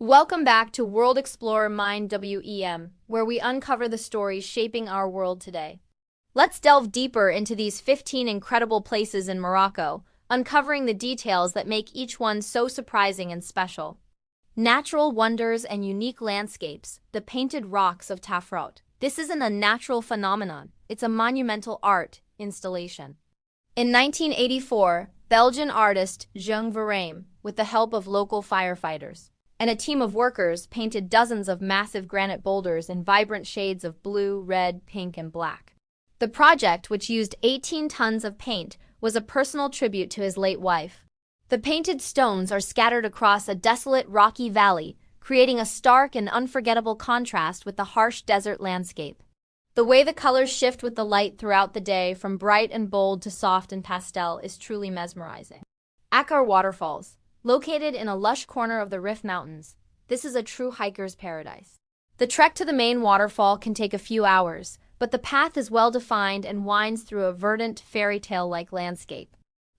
Welcome back to World Explorer Mind WEM, where we uncover the stories shaping our world today. Let's delve deeper into these 15 incredible places in Morocco, uncovering the details that make each one so surprising and special. Natural wonders and unique landscapes, the painted rocks of Tafrout. This isn't a natural phenomenon, it's a monumental art installation. In 1984, Belgian artist Jean Verheim, with the help of local firefighters, and a team of workers painted dozens of massive granite boulders in vibrant shades of blue, red, pink, and black. The project, which used 18 tons of paint, was a personal tribute to his late wife. The painted stones are scattered across a desolate, rocky valley, creating a stark and unforgettable contrast with the harsh desert landscape. The way the colors shift with the light throughout the day, from bright and bold to soft and pastel, is truly mesmerizing. Akkar Waterfalls. Located in a lush corner of the Rif Mountains, this is a true hiker's paradise. The trek to the main waterfall can take a few hours, but the path is well-defined and winds through a verdant, fairy tale-like landscape.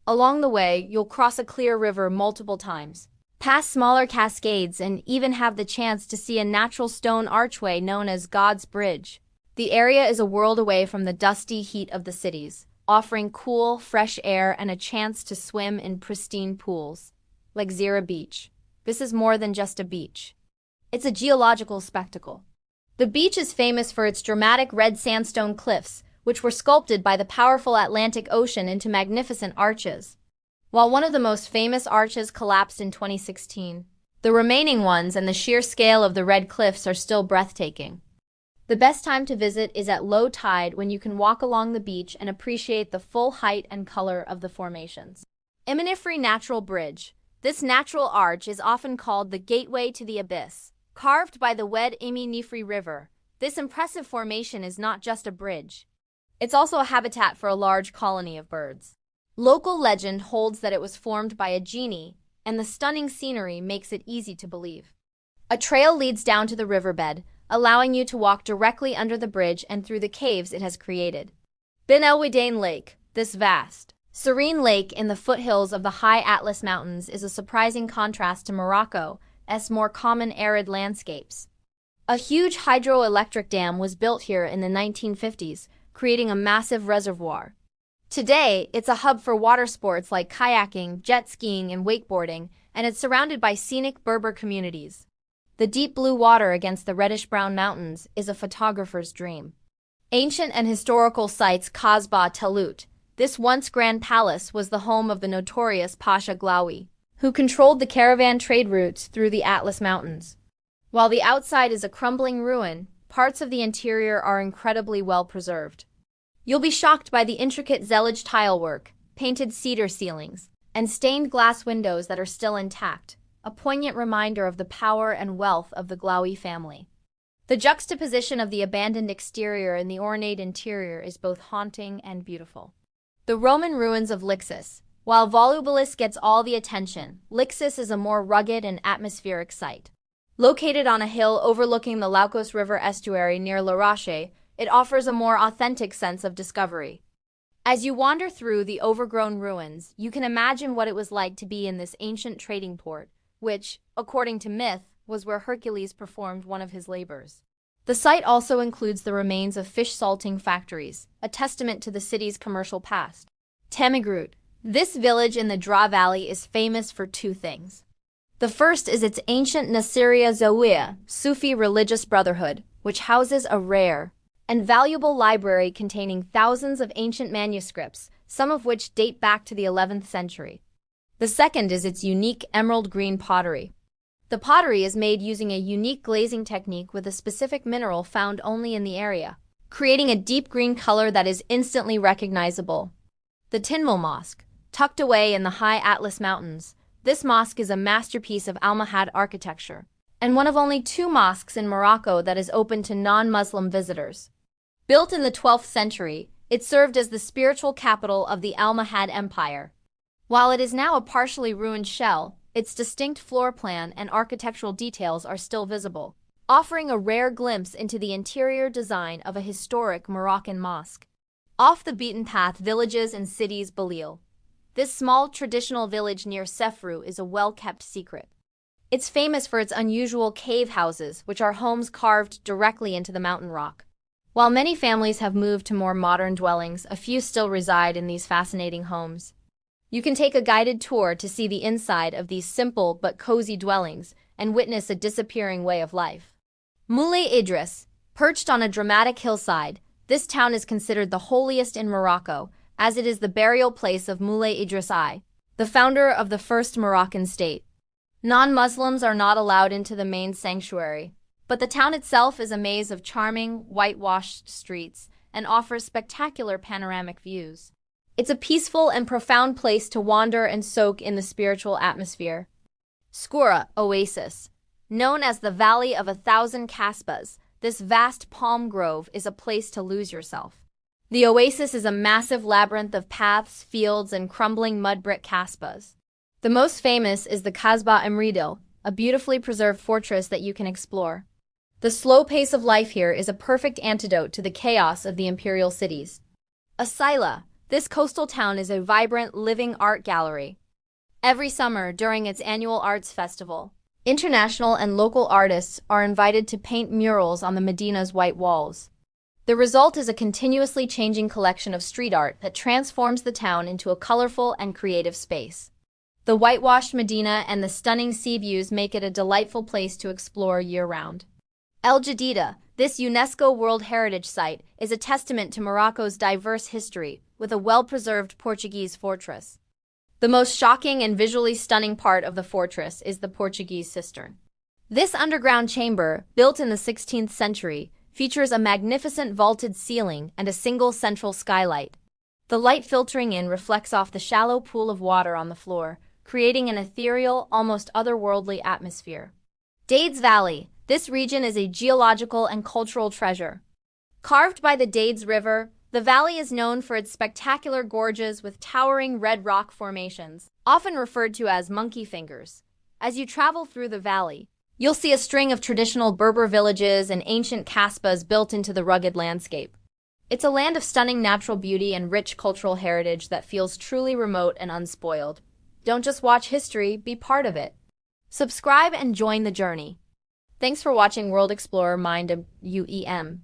Along the way, you'll cross a clear river multiple times, pass smaller cascades, and even have the chance to see a natural stone archway known as God's Bridge. The area is a world away from the dusty heat of the cities, offering cool, fresh air and a chance to swim in pristine pools like Zira Beach. This is more than just a beach. It's a geological spectacle. The beach is famous for its dramatic red sandstone cliffs, which were sculpted by the powerful Atlantic Ocean into magnificent arches. While one of the most famous arches collapsed in 2016, the remaining ones and the sheer scale of the red cliffs are still breathtaking. The best time to visit is at low tide, when you can walk along the beach and appreciate the full height and color of the formations. Imanifri Natural Bridge. This natural arch is often called the Gateway to the Abyss. Carved by the Wed Imi Nifri River, this impressive formation is not just a bridge. It's also a habitat for a large colony of birds. Local legend holds that it was formed by a genie, and the stunning scenery makes it easy to believe. A trail leads down to the riverbed, allowing you to walk directly under the bridge and through the caves it has created. Ben El Widain Lake. This vast, serene lake in the foothills of the high Atlas Mountains is a surprising contrast to Morocco's more common arid landscapes. A huge hydroelectric dam was built here in the 1950s, creating a massive reservoir. Today, it's a hub for water sports like kayaking, jet skiing, and wakeboarding, and it's surrounded by scenic Berber communities. The deep blue water against the reddish-brown mountains is a photographer's dream. Ancient and historical sites. Kasbah Talut. This once grand palace was the home of the notorious Pasha Glaoui, who controlled the caravan trade routes through the Atlas Mountains. While the outside is a crumbling ruin, parts of the interior are incredibly well preserved. You'll be shocked by the intricate Zellige tilework, painted cedar ceilings, and stained glass windows that are still intact, a poignant reminder of the power and wealth of the Glaoui family. The juxtaposition of the abandoned exterior and the ornate interior is both haunting and beautiful. The Roman ruins of Lixus. While Volubilis gets all the attention, Lixus is a more rugged and atmospheric site. Located on a hill overlooking the Laucos River estuary near La Roche, it offers a more authentic sense of discovery. As you wander through the overgrown ruins, you can imagine what it was like to be in this ancient trading port, which, according to myth, was where Hercules performed one of his labors. The site also includes the remains of fish salting factories, a testament to the city's commercial past. Temigrut. This village in the Dra Valley is famous for two things. The first is its ancient Nasiriya Zawiya, Sufi religious brotherhood, which houses a rare and valuable library containing thousands of ancient manuscripts, some of which date back to the 11th century. The second is its unique emerald green pottery. The pottery is made using a unique glazing technique with a specific mineral found only in the area, creating a deep green color that is instantly recognizable. The Tinmul Mosque. Tucked away in the high Atlas Mountains, this mosque is a masterpiece of Almohad architecture, and one of only two mosques in Morocco that is open to non-Muslim visitors. Built in the 12th century, it served as the spiritual capital of the Almohad Empire. While it is now a partially ruined shell, its distinct floor plan and architectural details are still visible, offering a rare glimpse into the interior design of a historic Moroccan mosque. Off the beaten path villages and cities. Belil. This small traditional village near Sefrou is a well-kept secret. It's famous for its unusual cave houses, which are homes carved directly into the mountain rock. While many families have moved to more modern dwellings, a few still reside in these fascinating homes. You can take a guided tour to see the inside of these simple but cozy dwellings and witness a disappearing way of life. Moulay Idris. Perched on a dramatic hillside, this town is considered the holiest in Morocco, as it is the burial place of Moulay Idris I, the founder of the first Moroccan state. Non-Muslims are not allowed into the main sanctuary, but the town itself is a maze of charming, whitewashed streets and offers spectacular panoramic views. It's a peaceful and profound place to wander and soak in the spiritual atmosphere. Skoura Oasis. Known as the Valley of 1,000 Kasbahs, this vast palm grove is a place to lose yourself. The oasis is a massive labyrinth of paths, fields, and crumbling mud brick kasbahs. The most famous is the Kasbah Emridil, a beautifully preserved fortress that you can explore. The slow pace of life here is a perfect antidote to the chaos of the imperial cities. Asila. This coastal town is a vibrant, living art gallery. Every summer, during its annual arts festival, international and local artists are invited to paint murals on the Medina's white walls. The result is a continuously changing collection of street art that transforms the town into a colorful and creative space. The whitewashed Medina and the stunning sea views make it a delightful place to explore year-round. El Jadida, this UNESCO World Heritage Site, is a testament to Morocco's diverse history, with a well-preserved Portuguese fortress. The most shocking and visually stunning part of the fortress is the Portuguese cistern. This underground chamber, built in the 16th century, features a magnificent vaulted ceiling and a single central skylight. The light filtering in reflects off the shallow pool of water on the floor, creating an ethereal, almost otherworldly atmosphere. Dades Valley. This region is a geological and cultural treasure. Carved by the Dades River, the valley is known for its spectacular gorges with towering red rock formations, often referred to as monkey fingers. As you travel through the valley, you'll see a string of traditional Berber villages and ancient kasbahs built into the rugged landscape. It's a land of stunning natural beauty and rich cultural heritage that feels truly remote and unspoiled. Don't just watch history, be part of it. Subscribe and join the journey. Thanks for watching World Explorer Mind UEM.